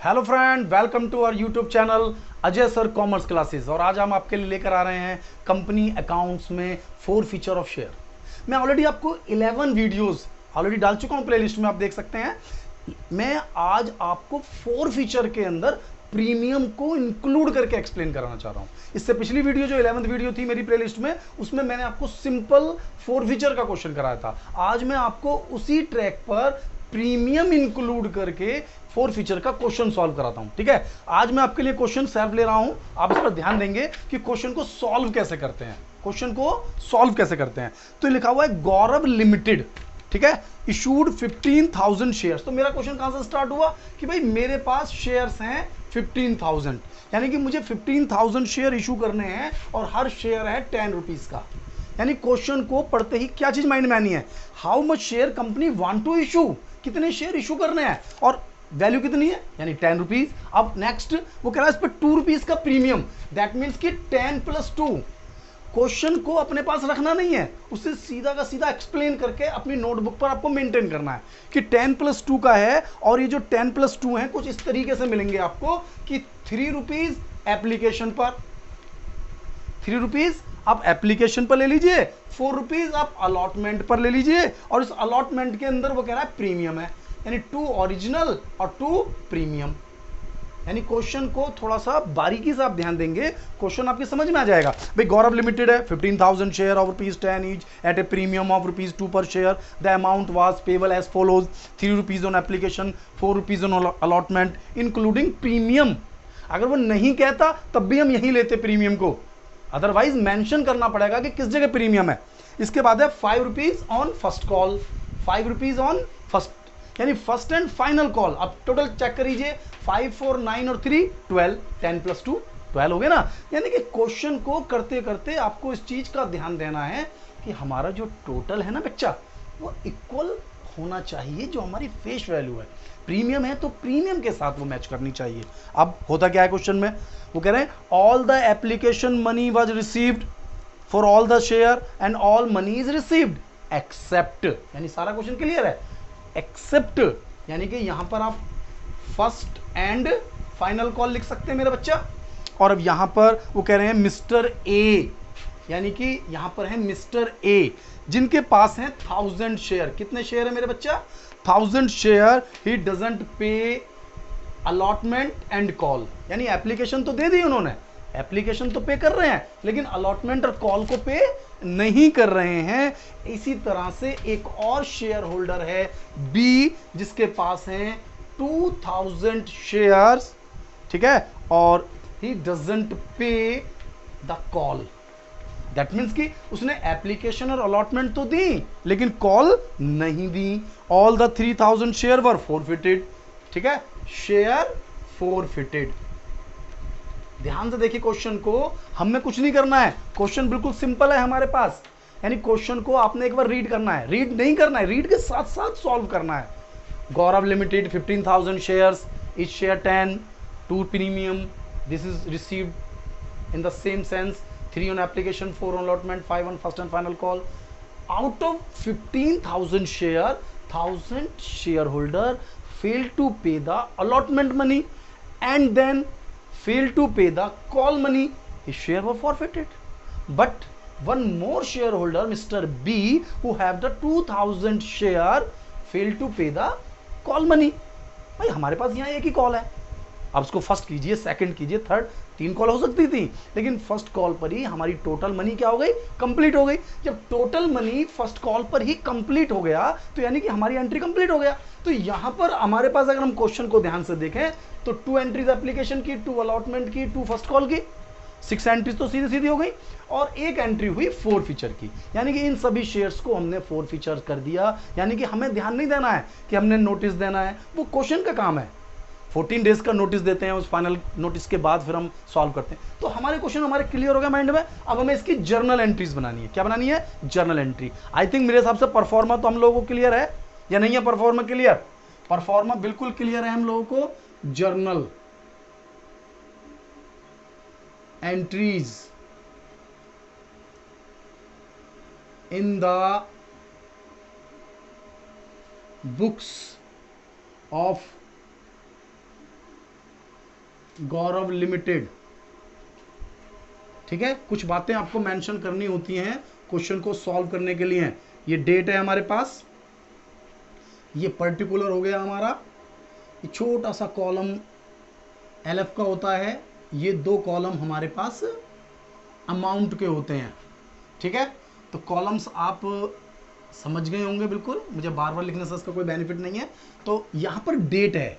Hello friend, welcome to our YouTube channel Ajay sir commerce classes. और आज हम आपके लिए लेकर आ रहे हैं कंपनी अकाउंट्स में 4 फीचर ऑफ शेयर। मैं ऑलरेडी आपको 11 वीडियोस ऑलरेडी डाल चुका हूं प्लेलिस्ट में, आप देख सकते हैं। मैं आज आपको 4 फीचर के अंदर प्रीमियम को इंक्लूड करके एक्सप्लेन कराना चाह रहा हूं। इससे पिछली वीडियो जो 11th वीडियो थी मेरी प्लेलिस्ट में, उसमें मैंने आपको सिंपल 4 फीचर का क्वेश्चन कराया था। आज मैं आपको उसी ट्रैक पर प्रीमियम इंक्लूड करके 4 फीचर का क्वेश्चन सॉल्व कराता हूं। ठीक है, आज मैं आपके लिए क्वेश्चन सेल्फ ले रहा हूं। आप इस पर ध्यान देंगे कि क्वेश्चन को सॉल्व कैसे करते हैं। क्वेश्चन को सॉल्व कैसे करते हैं, तो लिखा हुआ है गौरव लिमिटेड, ठीक है, इशूड 15,000 शेयर्स। तो मेरा क्वेश्चन कहां से स्टार्ट हुआ कि भाई मेरे पास शेयर्स हैं 15,000, यानी कि मुझे 15,000 शेयर इशू करने हैं और हर शेयर है 10 रुपीज का। यानी क्वेश्चन को पढ़ते ही क्या चीज माइंड में आनी है, how much share company want to issue, कितने शेयर इशू करने हैं और वैल्यू कितनी है, यानी 10 रुपीज। अब नेक्स्ट वो कह रहा है इस पर 2 रुपीज का प्रीमियम, दैट मीन्स कि 10 + 2। क्वेश्चन को अपने पास रखना नहीं है, उसे सीधा का सीधा एक्सप्लेन करके अपनी नोटबुक पर आपको मेंटेन करना है कि 10 + 2 का है। और ये जो 10 + 2 है कुछ इस तरीके से मिलेंगे आपको कि 3 रुपीज एप्लीकेशन पर, 3 रुपीज आप एप्लीकेशन पर ले लीजिए, 4 रुपीज आप अलॉटमेंट पर ले लीजिए, और इस अलॉटमेंट के अंदर वो कह रहा है प्रीमियम है, यानी 2 ओरिजिनल और 2 प्रीमियम। यानी क्वेश्चन को थोड़ा सा बारीकी से आप ध्यान देंगे, क्वेश्चन आपकी समझ में आ जाएगा। भाई गौरव लिमिटेड है, 15,000 share of ₹10 each at a premium of ₹2 per share. The amount was payable as follows: 3 rupees on application, 4 rupees on allotment including premium. अगर वो नहीं कहता तब भी हम यहीं लेते प्रीमियम को, अदरवाइज मेंशन करना पड़ेगा कि किस जगह प्रीमियम है। इसके बाद है 5 rupees on first call, 5 rupees on first, यानी फर्स्ट एंड फाइनल कॉल। अब टोटल चेक करिए, 5, 4, 9 और 3 12, 10 + 2 12 हो गए ना। यानी कि क्वेश्चन को करते करते आपको इस चीज का ध्यान देना है कि हमारा जो टोटल है ना बच्चा, वो इक्वल होना चाहिए जो हमारी फेस वैल्यू है। प्रीमियम है तो प्रीमियम के साथ वो मैच करनी चाहिए। अब होता क्या है क्वेश्चन में, वो कह रहे हैं all the application money was received for all the share and all money is received accept, यानी सारा क्वेश्चन क्लियर है। एक्सेप्ट यानी कि यहां पर आप फर्स्ट एंड फाइनल कॉल लिख सकते हैं मेरा बच्चा। और अब यहां पर वो कह रहे हैं मिस्टर ए, यानी कि यहां पर है मिस्टर ए जिनके पास है 1000 शेयर। कितने शेयर है मेरे बच्चा, 1000 शेयर। ही डजंट पे अलॉटमेंट एंड कॉल, यानी एप्लीकेशन तो दे दी उन्होंने, एप्लीकेशन तो पे कर रहे हैं, लेकिन अलॉटमेंट और कॉल को पे नहीं कर रहे हैं। इसी तरह से एक और शेयर होल्डर है बी जिसके पास हैं 2000 शेयर्स, ठीक है, और ही डजंट पे द कॉल। दैट मीन्स कि उसने एप्लीकेशन और अलॉटमेंट तो दी लेकिन कॉल नहीं दी। All the 3000 share were forfeited, ठीक है, शेयर फॉरफिटेड। ध्यान से देखिए क्वेश्चन को, हमें कुछ नहीं करना है, क्वेश्चन बिल्कुल सिंपल है हमारे पास। यानी क्वेश्चन को आपने एक बार रीड करना है, रीड नहीं करना है, रीड के साथ साथ सॉल्व करना है। गौरव limited 15,000 shares, each share 10, 2 premium, this is received in the same sense, 3 on application, 4 on allotment, 5 on first and final call. Out of 15,000 share, 1,000 shareholder failed to pay the allotment money and then failed to pay the call money. His share were forfeited. But one more shareholder, Mr. B, who have the 2,000 share, failed to pay the call money. भाई हमारे पास यहाँ एक ही call है, अब उसको first कीजिए, second कीजिए, third, 3 call हो सकती थी, लेकिन फर्स्ट कॉल पर ही हमारी टोटल मनी क्या हो गई, कंप्लीट हो गई। जब टोटल मनी फर्स्ट कॉल पर ही कंप्लीट हो गया तो यानी कि हमारी एंट्री कंप्लीट हो गया। तो यहां पर हमारे पास अगर हम क्वेश्चन को ध्यान से देखें तो 2 एंट्रीज एप्लीकेशन की, 2 अलॉटमेंट की, 2 फर्स्ट कॉल की, 6 एंट्रीज तो सीधी सीधी हो गई, और एक एंट्री हुई 4 फीचर की। यानी कि इन सभी शेयर्स को हमने 4 फीचर कर दिया। यानी कि हमें ध्यान नहीं देना है कि हमने नोटिस देना है, वो क्वेश्चन का काम है। 14 डेज का नोटिस देते हैं, उस फाइनल नोटिस के बाद फिर हम सॉल्व करते हैं। तो हमारे क्वेश्चन हमारे क्लियर हो गया माइंड में। अब हमें इसकी जर्नल एंट्रीज बनानी है। क्या बनानी है, जर्नल एंट्री। आई थिंक मेरे हिसाब से परफॉर्मा तो हम लोगों को क्लियर है या नहीं है, परफॉर्मा क्लियर, परफॉर्मा बिल्कुल क्लियर है हम लोगों को। Journal entries in the books of Gaurav limited. ठीक है, कुछ बातें आपको मेंशन करनी होती हैं क्वेश्चन को सॉल्व करने के लिए। ये डेट है हमारे पास, ये पर्टिकुलर हो गया हमारा, ये छोटा सा कॉलम एलएफ का होता है, ये दो कॉलम हमारे पास अमाउंट के होते हैं। ठीक है, तो कॉलम्स आप समझ गए होंगे, बिल्कुल मुझे बार बार लिखने से इसका कोई बेनिफिट नहीं है। तो यहाँ पर डेट है,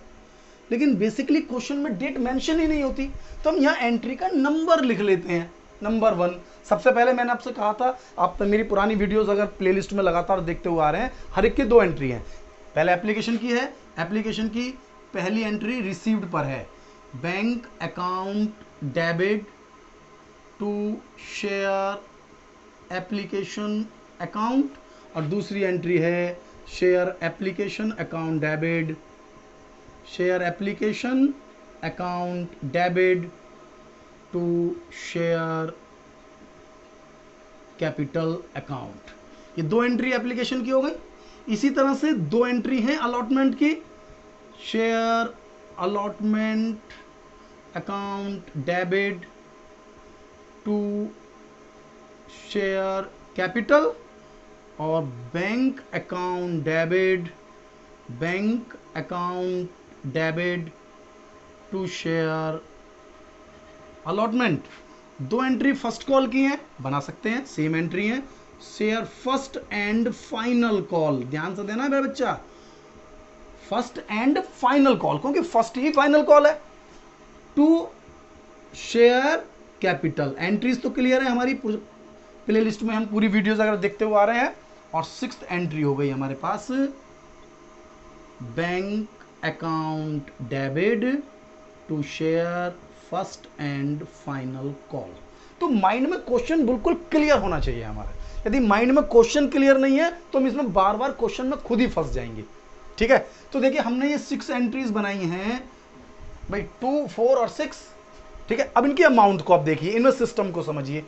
लेकिन बेसिकली क्वेश्चन में डेट मेंशन ही नहीं होती, तो हम यहाँ एंट्री का नंबर लिख लेते हैं, नंबर 1। सबसे पहले मैंने आपसे कहा था, आप तो मेरी पुरानी वीडियोस अगर प्लेलिस्ट में लगातार देखते हुए आ रहे हैं, हर एक की 2 एंट्री हैं। पहले एप्लीकेशन की है, एप्लीकेशन की पहली एंट्री रिसीव्ड पर है, bank account debit to share application account, और दूसरी एंट्री है share application account debit, share application account debit to share capital account. ये 2 एंट्री एप्लीकेशन की हो गई। इसी तरह से 2 एंट्री हैं अलॉटमेंट की, share allotment account debit to share capital, और bank account debit, bank account debit to share allotment. 2 entry first call की हैं, बना सकते हैं, सेम एंट्री है, share first and final call. ध्यान से देना है मेरा बच्चा, फर्स्ट एंड फाइनल कॉल, क्योंकि फर्स्ट ही फाइनल कॉल है, टू शेयर कैपिटल। एंट्रीज तो क्लियर है हमारी, प्लेलिस्ट में हम पूरी वीडियोस अगर देखते हुए आ रहे हैं। और 6th एंट्री हो गई हमारे पास, bank account debit to share first and final call. तो माइंड में क्वेश्चन बिल्कुल क्लियर होना चाहिए हमारा। यदि माइंड में क्वेश्चन क्लियर नहीं है तो हम इसमें बार बार क्वेश्चन में खुद ही फंस जाएंगे। ठीक है, तो देखिए हमने ये 6 एंट्रीज बनाई हैं भाई, 2, 4 और 6। ठीक है, अब इनकी अमाउंट को आप देखिए, इनमें सिस्टम को समझिए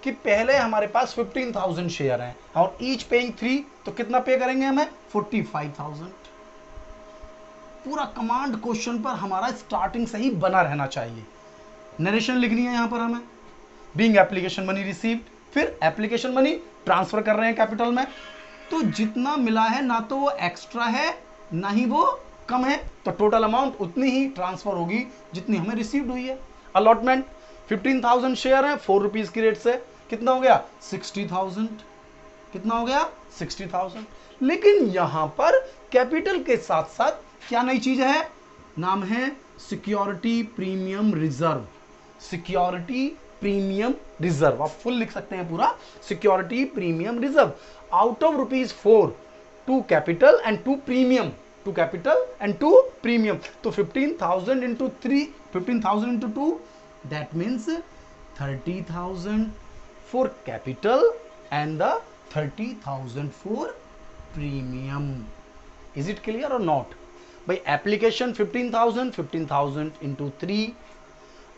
कि पहले हमारे पास 15,000 शेयर हैं और ईच पेइंग 3, तो कितना पे करेंगे हमें 45,000। पूरा कमांड क्वेश्चन पर हमारा स्टार्टिंग से ही बना रहना चाहिए। नरेशन लिखनी है यहां पर हमें, बीइंग एप्लीकेशन मनी रिसीव्ड, फिर एप्लीकेशन मनी ट्रांसफर कर रहे हैं कैपिटल में, तो जितना मिला है ना तो वो एक्स्ट्रा है ना ही वो कम है, तो टोटल अमाउंट उतनी ही ट्रांसफर होगी जितनी हमें रिसीव्ड हुई है। अलॉटमेंट 15,000 शेयर है, 4 रुपीज की रेट से, कितना हो गया 60,000, कितना हो गया 60,000। लेकिन यहां पर कैपिटल के साथ साथ क्या नई चीज है, नाम है security premium reserve. Security premium reserve, आप फुल लिख सकते हैं पूरा, security premium reserve out of ₹4 two capital and two premium, two capital and two premium. तो 15,000 into 3, 15,000 into 2, that means 30,000 for capital and the 30,000 for premium. Is it clear or not? By application 15,000, 15,000 into 3,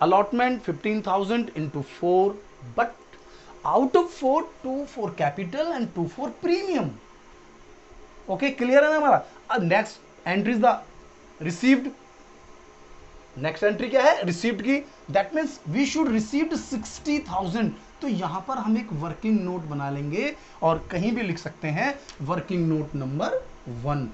allotment 15,000 into 4, but out of 4, 2 for capital and 2 for premium. Okay, clear है ना हमारा? Next entry is the received. Next entry क्या है, received की, that means we should received 60,000। तो यहां पर हम एक वर्किंग नोट बना लेंगे और कहीं भी लिख सकते हैं working note number 1,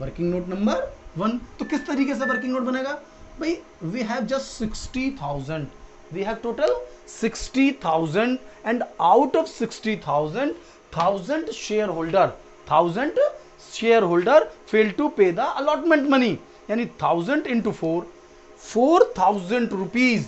working note number 1। तो किस तरीके से वर्किंग नोट बनेगा भाई, we have just 60,000, we have total 60,000 and out of 60,000 1000 shareholder, 1000 shareholder fail to pay the allotment money, यानी 1000 इंटू 4, 4,000 रुपीज,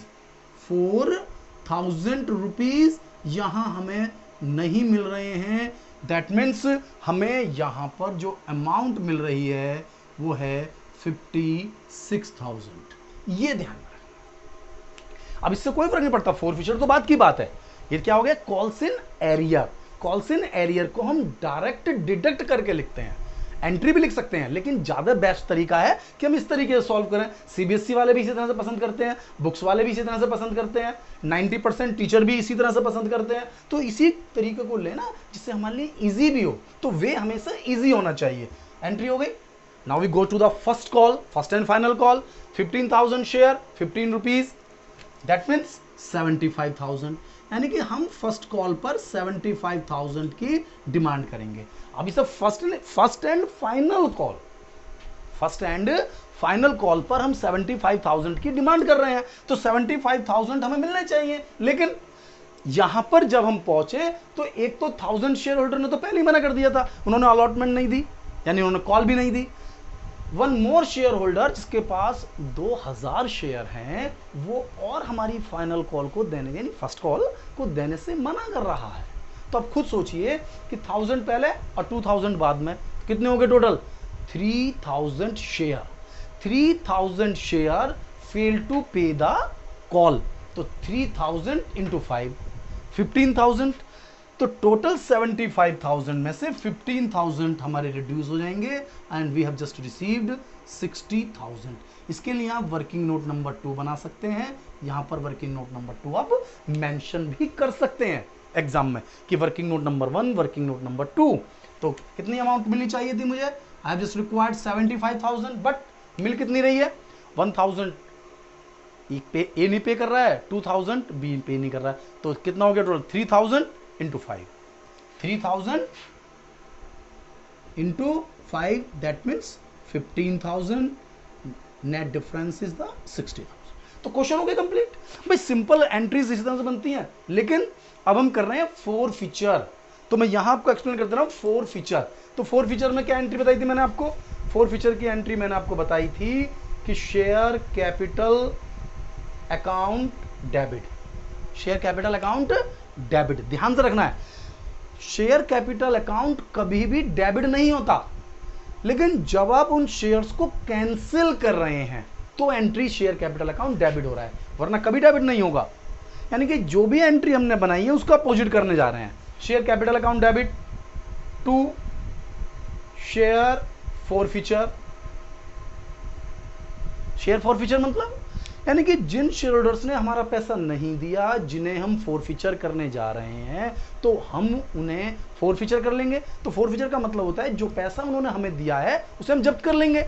4,000 रुपीज यहां हमें नहीं मिल रहे हैं। दैट मीन्स हमें यहां पर जो अमाउंट मिल रही है वो है 56,000। ये ध्यान रखना। अब इससे कोई फर्क नहीं पड़ता, फोरफिचर तो बात की बात है। ये क्या हो गया, calls in arrear. Calls in arrear को हम डायरेक्ट डिडक्ट करके लिखते हैं, एंट्री भी लिख सकते हैं, लेकिन ज्यादा बेस्ट तरीका है कि हम इस तरीके से सॉल्व करें। सीबीएसई वाले भी इसी तरह से पसंद करते हैं, बुक्स वाले भी इसी तरह से पसंद करते हैं, 90% टीचर भी इसी तरह से पसंद करते हैं। तो इसी तरीके को लेना जिससे हमारे लिए इजी भी हो, तो वे हमेशा इजी होना चाहिए। एंट्री हो गई, now we go to the first call, first and final call, 15,000 share, 15 rupees, that means 75,000। यानी कि हम फर्स्ट कॉल पर 75,000 की डिमांड करेंगे। अब इसे first and final call, first and final call पर हम 75,000 की डिमांड कर रहे हैं, तो 75,000 हमें मिलने चाहिए। लेकिन यहां पर जब हम पहुंचे तो एक तो 1000 शेयर होल्डर ने तो पहले ही मना कर दिया था, उन्होंने अलॉटमेंट नहीं दी, यानी उन्होंने कॉल भी नहीं दी। वन मोर शेयर होल्डर जिसके पास 2000 शेयर हैं, वो और हमारी फाइनल कॉल को देने, यानी फर्स्ट कॉल को देने से मना कर रहा है। तो अब खुद सोचिए कि 1000 पहले और 2000 बाद में, कितने हो गए total? 3000 share. 3000 share fail to pay the call, तो 3000 इंटू 5, 15,000। तो टोटल 75,000 में से 15,000 हमारे रिड्यूस हो जाएंगे and we have just received 60,000। इसके लिए आप वर्किंग नोट नंबर 2 बना सकते हैं। यहां पर वर्किंग नोट नंबर 2 आप मेंशन भी कर सकते हैं एग्जाम में कि working note number 1, working note number 2। तो कितनी अमाउंट मिलनी चाहिए थी मुझे? I have just required 75,000, but मिल कितनी रही है? 1000 ए नहीं पे कर रहा है, 2000 बी पे नहीं कर रहा है, तो कितना हो गया total? 3000 into 5, 3000 into 5, that means 15,000, net difference is the 60,000। तो क्वेश्चन हो गया कंप्लीट। भाई सिंपल एंट्रीज इस तरह से बनती हैं, लेकिन अब हम कर रहे हैं 4 फीचर। तो मैं यहां आपको एक्सप्लेन करते रहा हूं 4 फीचर। तो 4 फीचर में क्या एंट्री बताई थी मैंने आपको? 4 फीचर की एंट्री मैंने आपको बताई थी कि share capital account debit, share capital account debit. ध्यान से रखना है, शेयर कैपिटल अकाउंट कभी भी डेबिट नहीं होता, लेकिन जब आप उन शेयर्स को कैंसिल कर रहे हैं तो entry share capital account debit हो रहा है, वरना कभी डेबिट नहीं होगा। यानी कि जो भी एंट्री हमने बनाई है उसका अपोजिट करने जा रहे हैं। Share capital account debit to share forfeiture. Share forfeiture मतलब यानी कि जिन शेयर होल्डर्स ने हमारा पैसा नहीं दिया, जिन्हें हम फॉरफीचर करने जा रहे हैं, तो हम उन्हें फॉरफीचर कर लेंगे। तो फॉरफीचर का मतलब होता है जो पैसा उन्होंने हमें दिया है उसे हम जब्त कर लेंगे।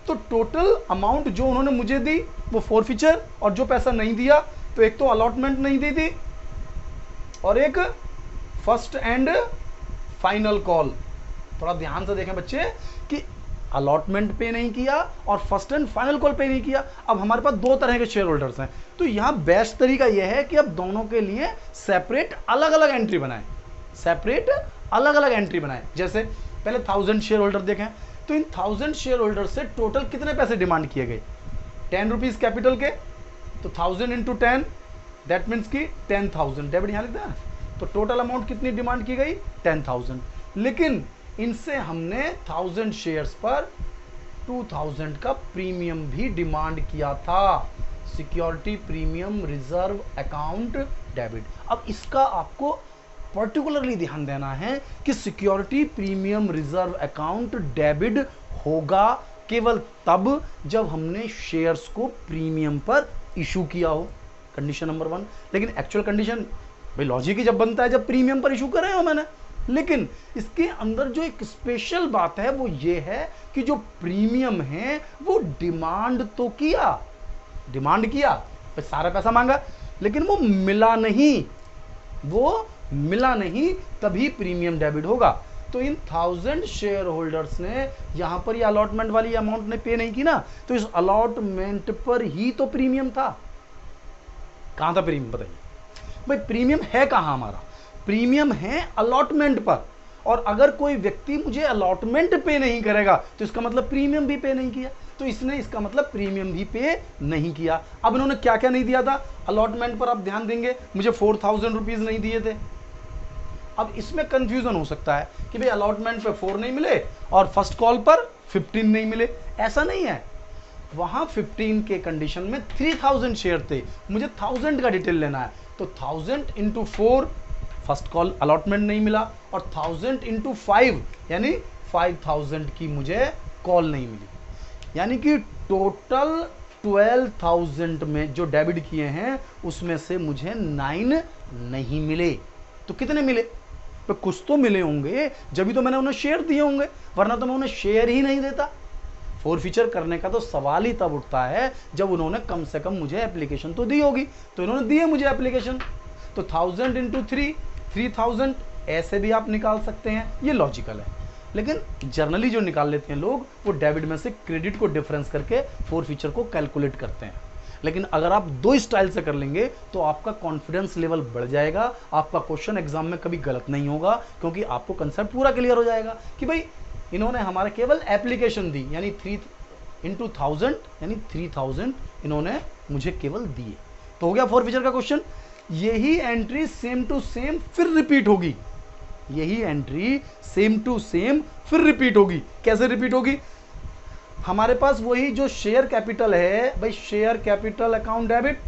तो टोटल अमाउंट जो उन्होंने मुझे दी वो फॉरफीचर, और जो पैसा नहीं दिया तो एक तो अलॉटमेंट नहीं दी थी और एक फर्स्ट एंड फाइनल कॉल। थोड़ा ध्यान से देखें बच्चे कि अलॉटमेंट पे नहीं किया और फर्स्ट एंड फाइनल कॉल पे नहीं किया। अब हमारे पास 2 तरह के शेयर होल्डर्स हैं, तो यहां बेस्ट तरीका यह है कि अब दोनों के लिए सेपरेट अलग अलग एंट्री बनाएं, सेपरेट अलग अलग एंट्री बनाएं। जैसे पहले 1000 शेयर होल्डर देखें, तो इन 1000 शेयर होल्डर से टोटल कितने पैसे डिमांड किए गए? 10 रुपीज कैपिटल के, तो 1000 इंटू 10, दैट मीन्स की 10,000 डेबिट यहां लिखते हैं। तो टोटल अमाउंट कितनी डिमांड की गई? 10,000। लेकिन इनसे हमने 1000 शेयर्स पर 2000 का प्रीमियम भी डिमांड किया था, security premium reserve account debit. अब इसका आपको पर्टिकुलरली ध्यान देना है कि security premium reserve account debit होगा केवल तब जब हमने शेयर्स को प्रीमियम पर इशू किया हो, कंडीशन नंबर 1। लेकिन एक्चुअल कंडीशन भाई लॉजिक ही जब बनता है जब प्रीमियम पर इशू कर रहे हो मैंने। लेकिन इसके अंदर जो एक स्पेशल बात है वो ये है कि जो प्रीमियम है वो डिमांड तो किया, डिमांड किया, सारा पैसा मांगा, लेकिन वो मिला नहीं, वो मिला नहीं, तभी प्रीमियम डेबिट होगा। तो इन 1000 शेयर होल्डर्स ने यहां पर ये अलॉटमेंट वाली अमाउंट ने पे नहीं की ना, तो इस अलॉटमेंट पर ही तो प्रीमियम था। कहां था प्रीमियम बताइए भाई? प्रीमियम है कहां हमारा? प्रीमियम है अलॉटमेंट पर, और अगर कोई व्यक्ति मुझे अलॉटमेंट पे नहीं करेगा तो इसका मतलब प्रीमियम भी पे नहीं किया, तो इसने इसका मतलब प्रीमियम भी पे नहीं किया। अब इन्होंने क्या क्या नहीं दिया था अलॉटमेंट पर? आप ध्यान देंगे मुझे 4000 रुपीज नहीं दिए थे। अब इसमें कंफ्यूजन हो सकता है कि भाई अलॉटमेंट पे 4 नहीं मिले और फर्स्ट कॉल पर 15 नहीं मिले। ऐसा नहीं है, वहां 15 के कंडीशन में 3000 शेयर थे, मुझे 1000 का डिटेल लेना है, तो 1000 इंटू 4 फर्स्ट कॉल अलॉटमेंट नहीं मिला, और 1000 इंटू 5 यानी 5000 की मुझे कॉल नहीं मिली। यानी कि टोटल 12,000 में जो डेबिट किए हैं उसमें से मुझे 9 नहीं मिले। तो कितने मिले? तो कुछ तो मिले होंगे, जब भी तो मैंने उन्हें शेयर दिए होंगे, वरना तो मैं उन्हें शेयर ही नहीं देता। फोर फीचर करने का तो सवाल ही तब उठता है जब उन्होंने कम से कम मुझे एप्लीकेशन तो दी होगी। तो इन्होंने दी है मुझे एप्लीकेशन, तो 1000 इंटू 3, 3000 ऐसे भी आप निकाल सकते हैं, ये लॉजिकल है। लेकिन जर्नली जो निकाल लेते हैं लोग, वो डेबिट में से क्रेडिट को डिफरेंस करके फोर फीचर को कैलकुलेट करते हैं। लेकिन अगर आप दो स्टाइल से कर लेंगे तो आपका कॉन्फिडेंस लेवल बढ़ जाएगा, आपका क्वेश्चन एग्जाम में कभी गलत नहीं होगा, क्योंकि आपको कंसेप्ट पूरा क्लियर हो जाएगा कि भाई इन्होंने हमारे केवल एप्लीकेशन दी, यानी 3 इंटू 1000 यानी 3000 इन्होंने मुझे केवल दिए। तो हो गया फोर फीचर का क्वेश्चन। यही एंट्री सेम टू सेम फिर रिपीट होगी, यही एंट्री सेम टू सेम फिर रिपीट होगी। कैसे रिपीट होगी? हमारे पास वही जो शेयर कैपिटल है भाई, share capital account debit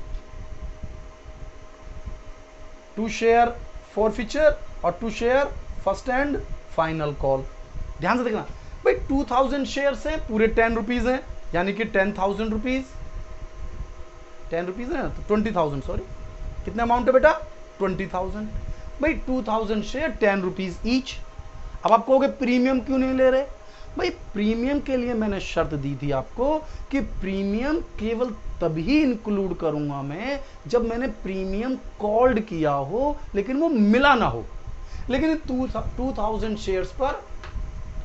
to share forfeiture और to share first and final call. ध्यान से देखना भाई, 2000 शेयर है, पूरे 10 रुपीज हैं, यानी कि 10,000 रुपीज, 10 रुपीज है तो 20,000, सॉरी कितना अमाउंट है बेटा? 20,000। भाई 2000 शेयर 10 रुपीज ईच। अब आप कहोगे प्रीमियम क्यों नहीं ले रहे? भाई प्रीमियम के लिए मैंने शर्त दी थी आपको कि प्रीमियम केवल तभी इंक्लूड करूंगा मैं जब मैंने प्रीमियम कॉल्ड किया हो लेकिन वो मिला ना हो। लेकिन 2000 शेयर्स पर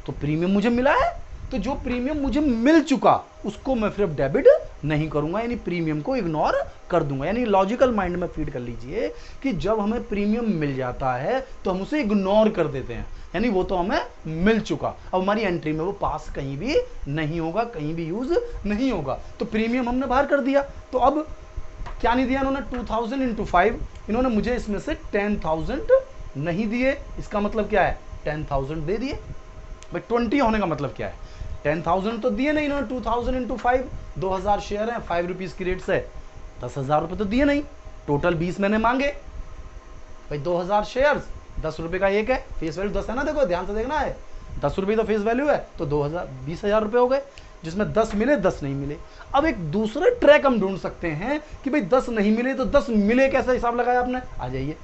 तो प्रीमियम मुझे मिला है, तो जो प्रीमियम मुझे मिल चुका उसको मैं फिर डेबिट नहीं करूंगा, यानी प्रीमियम को इग्नोर कर दूंगा। यानी लॉजिकल माइंड में फीड कर लीजिए कि जब हमें प्रीमियम मिल जाता है तो हम उसे इग्नोर कर देते हैं, यानी वो तो हमें मिल चुका, अब हमारी एंट्री में वो पास कहीं भी नहीं होगा, कहीं भी यूज नहीं होगा। तो प्रीमियम हमने बाहर कर दिया। तो अब क्या नहीं दिया इन्होंने? 2000 इंटू 5, इन्होंने मुझे इसमें से 10,000 नहीं दिए। इसका मतलब क्या है? 10,000 दे दिए। भाई 20 होने का मतलब क्या है? 10,000 तो दिए नहीं इन्होंने। 2000 इंटू 5, 2000 शेयर है, 5 रुपीज की रेट से 10,000 रुपये तो दिए नहीं। टोटल 20 मैंने मांगे। भाई 2000 शेयर 10 रुपये का एक है, फेस वैल्यू 10 है ना, देखो ध्यान से देखना है, 10 रुपये तो फेस वैल्यू है, तो 20,000 रुपये हो गए, जिसमें 10 मिले 10 नहीं मिले। अब एक दूसरा ट्रैक हम ढूंढ सकते हैं कि भाई 10 नहीं मिले तो 10 मिले कैसे हिसाब लगाया आपने? आ जाइए,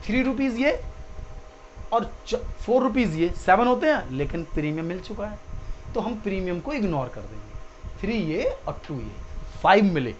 3 रुपीज ये और 4 रुपीज ये 7 होते हैं, लेकिन प्रीमियम मिल चुका है तो हम प्रीमियम को इग्नोर कर देंगे। 3 ये और 2 ये 5 मिले।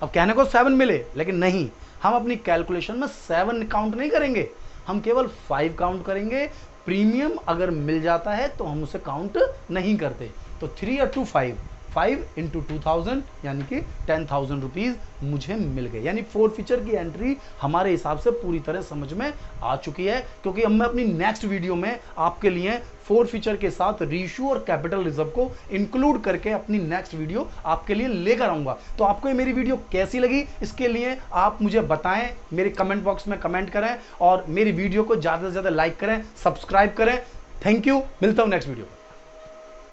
अब कहने को 7 मिले, लेकिन नहीं, हम अपनी कैलकुलेशन में 7 काउंट नहीं करेंगे, हम केवल 5 काउंट करेंगे। प्रीमियम अगर मिल जाता है तो हम उसे काउंट नहीं करते। तो 3 और 2 5, 5 इंटू 2000 यानी कि 10,000 रुपीज मुझे मिल गए। यानी फोर फीचर की एंट्री हमारे हिसाब से पूरी तरह समझ में आ चुकी है, क्योंकि अब मैं अपनी नेक्स्ट वीडियो में आपके लिए फोर फीचर के साथ रीशू और कैपिटल रिजर्व को इंक्लूड करके अपनी नेक्स्ट वीडियो आपके लिए लेकर आऊंगा। तो आपको ये मेरी वीडियो कैसी लगी, इसके लिए आप मुझे बताएं, मेरे कमेंट बॉक्स में कमेंट करें और मेरी वीडियो को ज्यादा से ज्यादा लाइक करें, सब्सक्राइब करें। थैंक यू, मिलता हूं नेक्स्ट वीडियो।